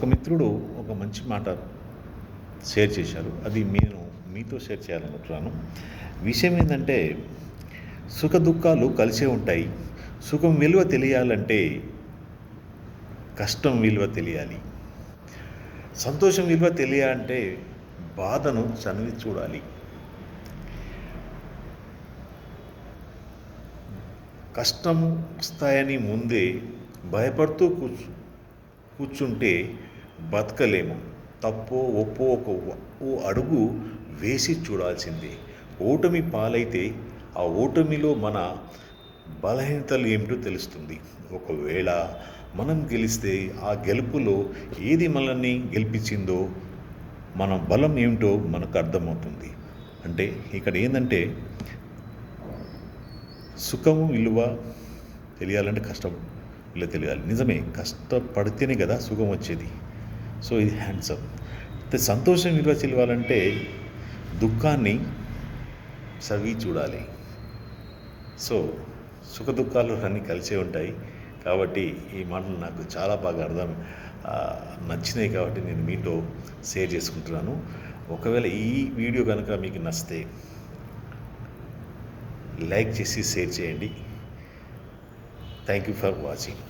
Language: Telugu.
ఒక మిత్రుడు ఒక మంచి మాట షేర్ చేశారు. అది నేను మీతో షేర్ చేయాలనుకుంటున్నాను. విషయం ఏంటంటే, సుఖ దుఃఖాలు కలిసే ఉంటాయి. సుఖం విలువ తెలియాలంటే కష్టం విలువ తెలియాలి. సంతోషం విలువ తెలియాలంటే బాధను చదివి చూడాలి. కష్టం వస్తాయని ముందే భయపడుతూ కూర్చుంటే బతకలేము. తప్పో ఒప్పో ఓ అడుగు వేసి చూడాల్సిందే. ఓటమి పాలైతే ఆ ఓటమిలో మన బలహీనతలు ఏమిటో తెలుస్తుంది. ఒకవేళ మనం గెలిస్తే ఆ గెలుపులో ఏది మనల్ని గెలిపించిందో, మన బలం ఏమిటో మనకు అర్థమవుతుంది. అంటే ఇక్కడ ఏంటంటే, సుఖము విలువ తెలియాలంటే కష్టం విలువ తెలియాలి. నిజమే, కష్టపడితేనే కదా సుఖం వచ్చేది. సో ఇది హ్యాండ్సమ్. అయితే సంతోషం విలువ తెలియాలంటే దుఃఖాన్ని చవి చూడాలి. సో సుఖ దుఃఖాలు అన్నీ కలిసే ఉంటాయి. కాబట్టి ఈ మాటలు నాకు చాలా బాగా నచ్చినాయి. కాబట్టి నేను మీతో షేర్ చేసుకుంటున్నాను. ఒకవేళ ఈ వీడియో కనుక మీకు నచ్చితే లైక్ చేసి షేర్ చేయండి. Thank you for watching.